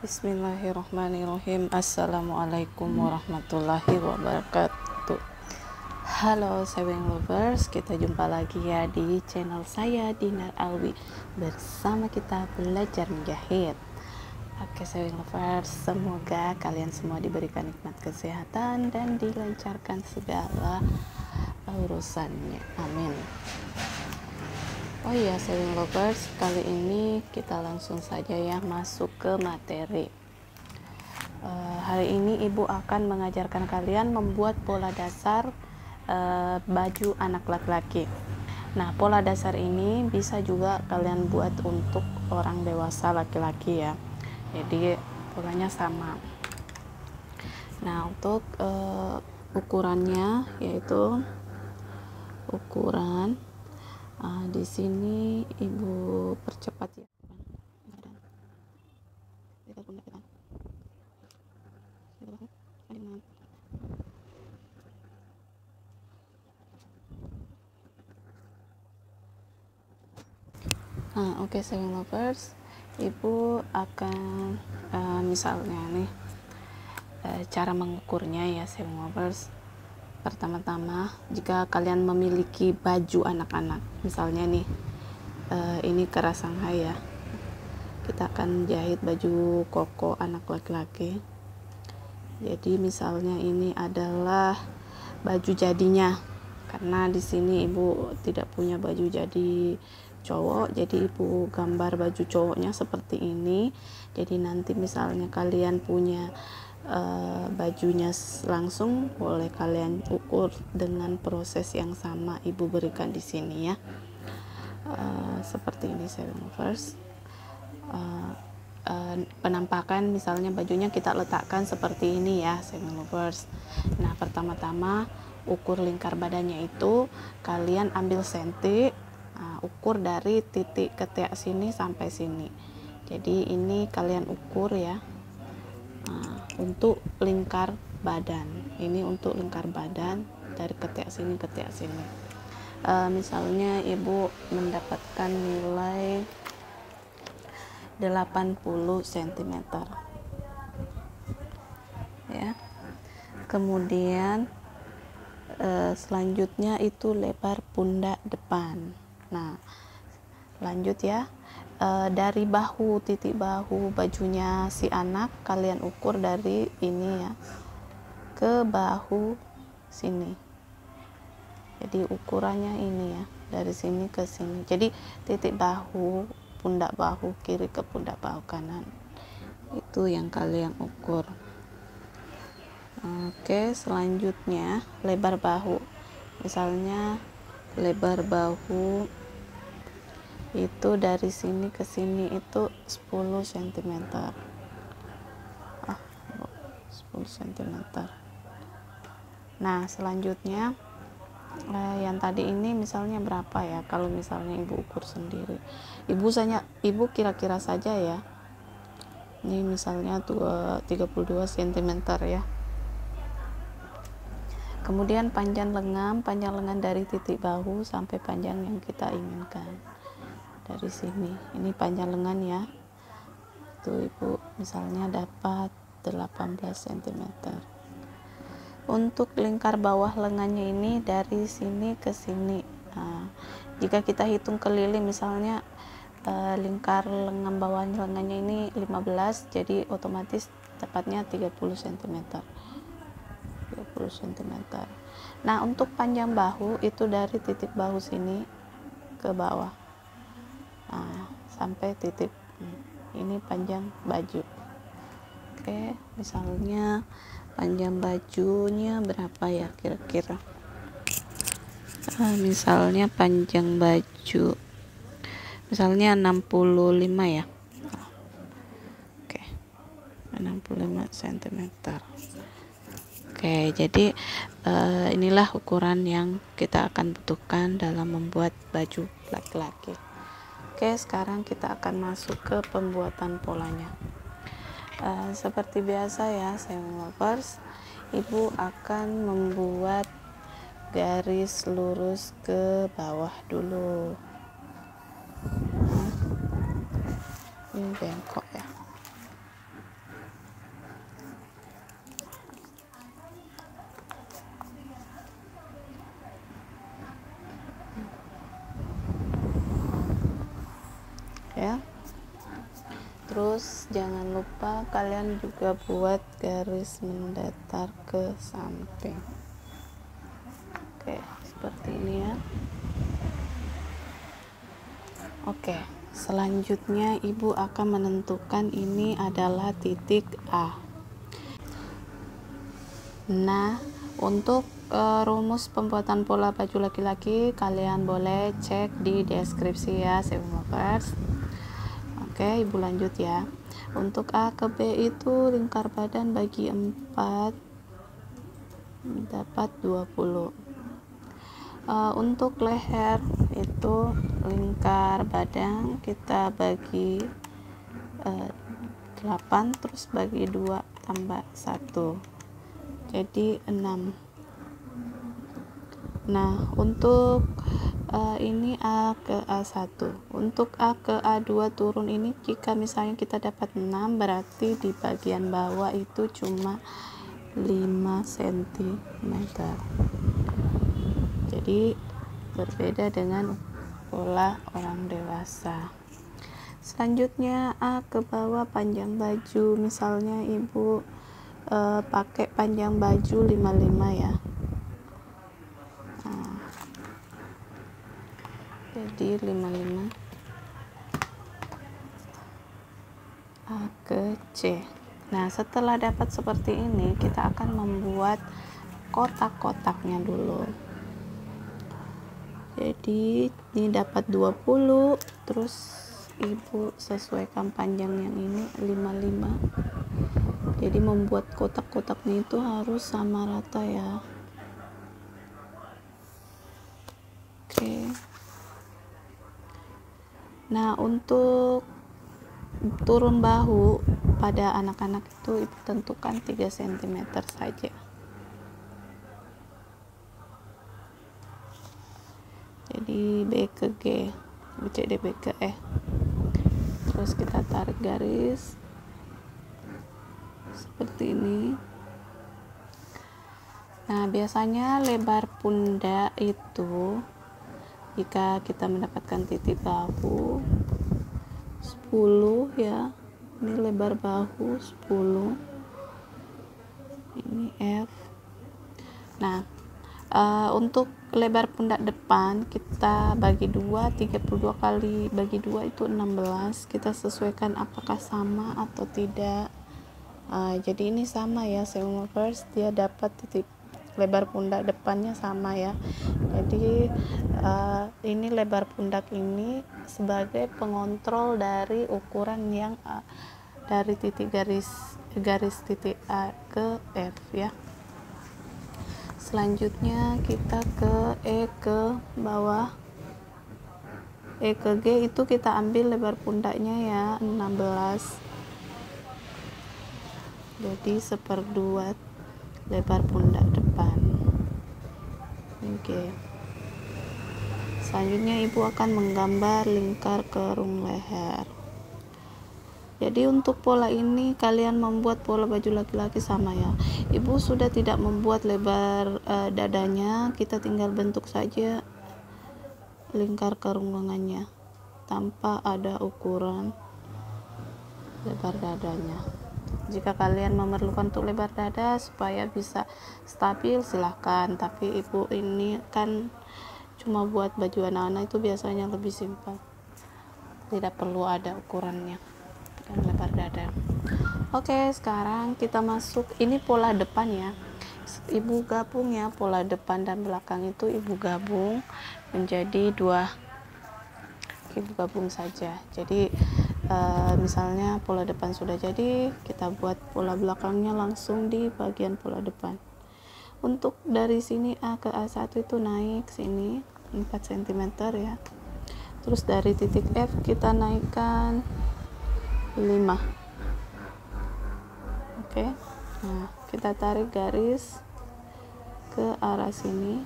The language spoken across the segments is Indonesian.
Bismillahirrahmanirrahim. Assalamualaikum warahmatullahi wabarakatuh. Halo sewing lovers, kita jumpa lagi ya di channel saya Dinar Alwi. Bersama kita belajar menjahit. Oke sewing lovers, semoga kalian semua diberikan nikmat kesehatan dan dilancarkan segala urusannya. Amin. Oh iya sewing lovers, kali ini kita langsung saja ya masuk ke materi. Hari ini ibu akan mengajarkan kalian membuat pola dasar baju anak laki-laki. Nah, pola dasar ini bisa juga kalian buat untuk orang dewasa laki-laki ya. Jadi polanya sama. Nah, untuk ukurannya yaitu ukuran di sini ibu percepat ya. Oke, sewing lovers, ibu akan misalnya nih cara mengukurnya ya sewing lovers. Pertama-tama, jika kalian memiliki baju anak-anak, misalnya nih ini keras Shanghai ya, kita akan jahit baju koko anak laki-laki. Jadi misalnya ini adalah baju jadinya, karena di sini ibu tidak punya baju jadi cowok, jadi ibu gambar baju cowoknya seperti ini. Jadi nanti misalnya kalian punya bajunya langsung, boleh kalian ukur dengan proses yang sama ibu berikan di sini ya. Seperti ini sewing lovers. Penampakan misalnya bajunya kita letakkan seperti ini ya sewing lovers. Nah, pertama-tama ukur lingkar badannya itu kalian ambil senti, ukur dari titik ketiak sini sampai sini. Jadi ini kalian ukur ya. Untuk lingkar badan, ini untuk lingkar badan dari ketiak sini ke ketiak sini. Misalnya ibu mendapatkan nilai 80 cm ya. Kemudian selanjutnya itu lebar pundak depan. Nah, lanjut ya. Dari bahu, titik bahu bajunya si anak kalian ukur dari ini ya ke bahu sini. Jadi ukurannya ini ya, dari sini ke sini. Jadi titik bahu, pundak bahu kiri ke pundak bahu kanan, itu yang kalian ukur. Oke, selanjutnya lebar bahu. Misalnya lebar bahu itu dari sini ke sini itu 10 cm. 10 cm. Nah, selanjutnya yang tadi ini misalnya berapa ya? Kalau misalnya ibu ukur sendiri, ibu kira-kira saja ya. Ini misalnya 32 cm ya. Kemudian panjang lengan dari titik bahu sampai panjang yang kita inginkan. Dari sini, ini panjang lengan ya. Itu ibu misalnya dapat 18 cm. Untuk lingkar bawah lengannya ini dari sini ke sini. Nah, jika kita hitung keliling misalnya lingkar lengan bawah lengannya ini 15, jadi otomatis tepatnya 30 cm. 30 cm. Nah, untuk panjang bahu itu dari titik bahu sini ke bawah. Nah, sampai titik ini panjang baju. Oke, misalnya panjang bajunya berapa ya kira-kira? Misalnya panjang baju misalnya 65 ya. Oke, 65 cm. Oke, jadi inilah ukuran yang kita akan butuhkan dalam membuat baju laki-laki. Oke, sekarang kita akan masuk ke pembuatan polanya. Seperti biasa ya sewing lovers, ibu akan membuat garis lurus ke bawah dulu. Ini bengkok ya. Terus jangan lupa kalian juga buat garis mendatar ke samping. Oke, seperti ini ya. Oke, selanjutnya ibu akan menentukan ini adalah titik A. Nah, untuk rumus pembuatan pola baju laki-laki kalian boleh cek di deskripsi ya, Seven Lovers. Oke, ibu lanjut ya. Untuk A ke B itu lingkar badan bagi 4 dapat 20. Untuk leher itu lingkar badan kita bagi 8 terus bagi 2 tambah 1 jadi 6. Nah, untuk ini A ke A1. Untuk A ke A2 turun ini jika misalnya kita dapat 6 berarti di bagian bawah itu cuma 5 cm. Jadi berbeda dengan pola orang dewasa. Selanjutnya A ke bawah panjang baju, misalnya ibu pakai panjang baju 55 ya. Jadi 55 A ke C. Nah, setelah dapat seperti ini kita akan membuat kotak-kotaknya dulu. Jadi ini dapat 20, terus ibu sesuaikan panjang yang ini 55. Jadi membuat kotak-kotaknya itu harus sama rata ya. Oke. Nah, untuk turun bahu pada anak-anak itu ibu tentukan 3 cm saja. Jadi B ke G, B D B ke E. Terus kita tarik garis seperti ini. Nah, biasanya lebar pundak itu jika kita mendapatkan titik bahu 10 ya, ini lebar bahu 10, ini F. Nah, untuk lebar pundak depan kita bagi 2, 32 kali bagi 2 itu 16. Kita sesuaikan apakah sama atau tidak. Jadi ini sama ya, Seven Lovers, dia dapat titik lebar pundak depannya sama ya. Jadi ini lebar pundak ini sebagai pengontrol dari ukuran yang dari titik garis titik A ke F ya. Selanjutnya kita ke E ke bawah. E ke G itu kita ambil lebar pundaknya ya 16. Jadi 1/2 lebar pundak depan. Oke. Selanjutnya ibu akan menggambar lingkar kerung leher. Jadi untuk pola ini kalian membuat pola baju laki-laki sama ya. Ibu sudah tidak membuat lebar dadanya, kita tinggal bentuk saja lingkar kerung lengannya tanpa ada ukuran lebar dadanya. Jika kalian memerlukan untuk lebar dada supaya bisa stabil silahkan, tapi ibu ini kan cuma buat baju anak-anak, itu biasanya lebih simpel, tidak perlu ada ukurannya dan lebar dada. Oke, sekarang kita masuk, ini pola depan ya, ibu gabung ya, pola depan dan belakang itu ibu gabung menjadi 2, ibu gabung saja. Jadi misalnya pola depan sudah jadi, kita buat pola belakangnya langsung di bagian pola depan. Untuk dari sini A ke A1 itu naik sini 4 cm ya. Terus dari titik F kita naikkan 5. Oke. Nah, kita tarik garis ke arah sini.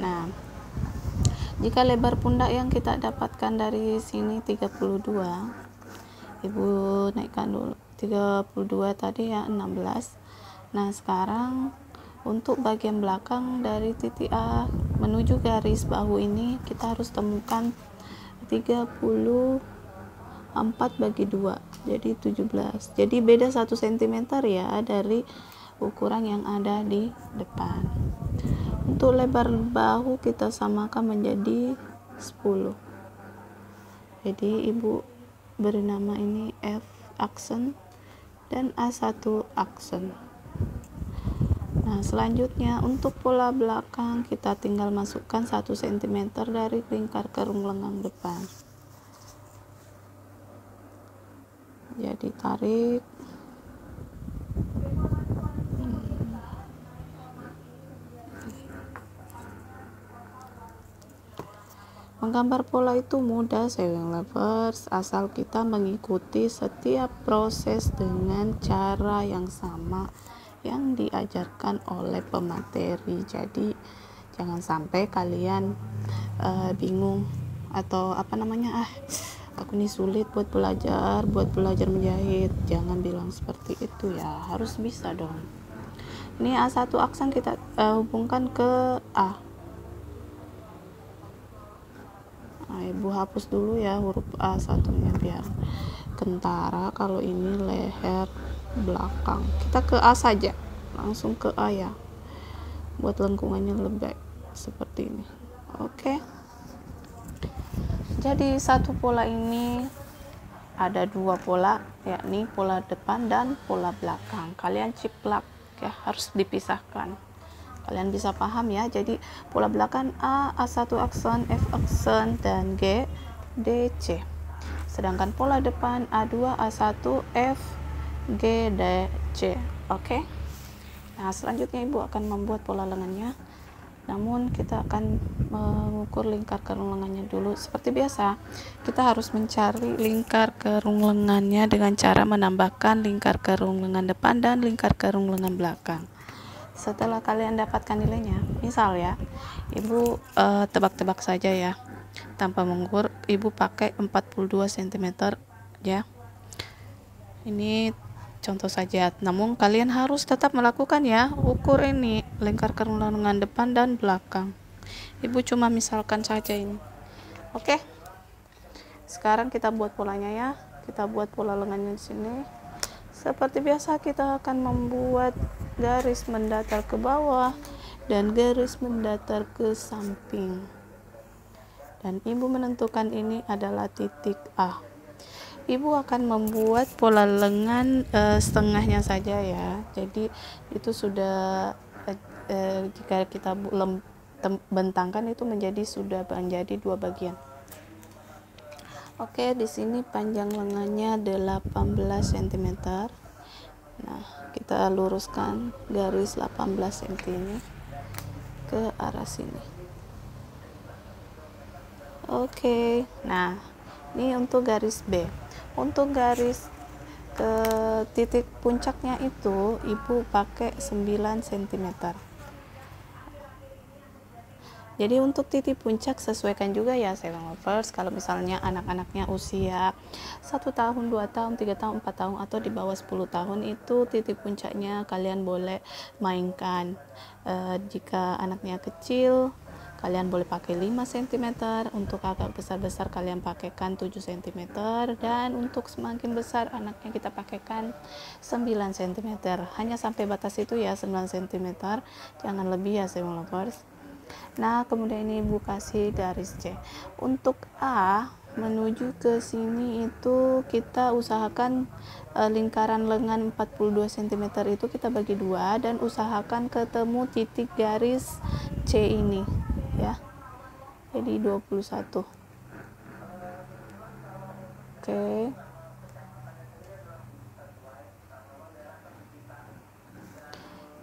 Nah, jika lebar pundak yang kita dapatkan dari sini 32, ibu naikkan dulu 32 tadi ya 16. Nah, sekarang untuk bagian belakang dari titik A menuju garis bahu ini kita harus temukan 34 4 bagi 2 jadi 17, jadi beda 1 cm ya dari ukuran yang ada di depan. Untuk lebar bahu kita samakan menjadi 10, jadi ibu beri nama ini F aksen dan A1 aksen. Nah, selanjutnya untuk pola belakang kita tinggal masukkan 1 cm dari lingkar kerung lengan depan. Jadi tarik. Menggambar pola itu mudah sewing lovers, asal kita mengikuti setiap proses dengan cara yang sama yang diajarkan oleh pemateri. Jadi jangan sampai kalian bingung atau aku ini sulit buat belajar menjahit. Jangan bilang seperti itu ya, harus bisa dong. Ini A1 aksen kita hubungkan ke A. Nah, ibu hapus dulu ya huruf A1 nya biar kentara. Kalau ini leher belakang, kita ke A saja, langsung ke A ya, buat lengkungannya lebih seperti ini. Oke, jadi satu pola ini ada 2 pola, yakni pola depan dan pola belakang. Kalian ciplak ya, harus dipisahkan. Kalian bisa paham ya. Jadi pola belakang A1 aksen, F aksen, dan G, D, C. Sedangkan pola depan A2, A1, F, G, D, C. Oke. Nah, selanjutnya ibu akan membuat pola lengannya. Namun kita akan mengukur lingkar kerung lengannya dulu. Seperti biasa, kita harus mencari lingkar kerung lengannya dengan cara menambahkan lingkar kerung lengan depan dan lingkar kerung lengan belakang. Setelah kalian dapatkan nilainya, misal ya, ibu tebak-tebak saja ya, tanpa mengukur, ibu pakai 42 cm ya. Ini contoh saja, namun kalian harus tetap melakukan ya, ukur ini lingkar kerung lengan depan dan belakang. Ibu cuma misalkan saja ini. Oke, sekarang kita buat polanya ya. Kita buat pola lengannya di sini. Seperti biasa, kita akan membuat garis mendatar ke bawah dan garis mendatar ke samping, dan ibu menentukan ini adalah titik A. Ibu akan membuat pola lengan setengahnya saja ya, jadi itu sudah jika kita bentangkan itu sudah menjadi 2 bagian. Oke, di sini panjang lengannya 18 cm. Nah, kita luruskan garis 18 cm ini ke arah sini. Oke. Nah, ini untuk garis B. Untuk garis ke titik puncaknya itu ibu pakai 9 cm. Jadi untuk titik puncak sesuaikan juga ya sewing lovers. Kalau misalnya anak-anaknya usia 1 tahun, 2 tahun, 3 tahun, 4 tahun, atau di bawah 10 tahun, itu titik puncaknya kalian boleh mainkan. Jika anaknya kecil, kalian boleh pakai 5 cm. Untuk agak besar-besar kalian pakaikan 7 cm. Dan untuk semakin besar anaknya kita pakaikan 9 cm. Hanya sampai batas itu ya, 9 cm. Jangan lebih ya sewing lovers. Nah, kemudian ini ibu kasih garis C. Untuk A menuju ke sini itu kita usahakan lingkaran lengan 42 cm itu kita bagi 2 dan usahakan ketemu titik garis C ini ya. Jadi 21. Oke.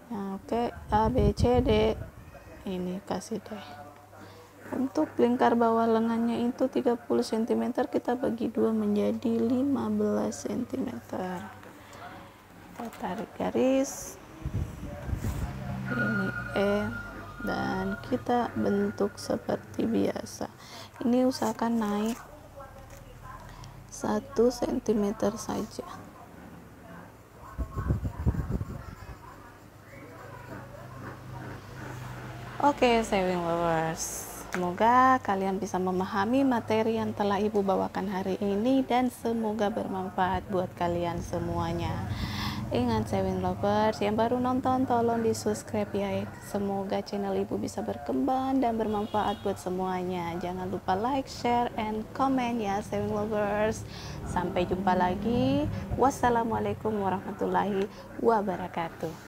Nah, oke, A, B, C, D. Ini kasih deh. Untuk lingkar bawah lengannya itu 30 cm, kita bagi 2 menjadi 15 cm. Kita tarik garis ini E dan kita bentuk seperti biasa. Ini usahakan naik 1 cm saja. Oke, sewing lovers, Semoga kalian bisa memahami materi yang telah Ibu bawakan hari ini dan semoga bermanfaat buat kalian semuanya. Ingat Sewing Lovers yang baru nonton tolong di subscribe ya. Semoga channel Ibu bisa berkembang dan bermanfaat buat semuanya. Jangan lupa like, share, and comment ya Sewing Lovers. Sampai jumpa lagi. Wassalamualaikum warahmatullahi wabarakatuh.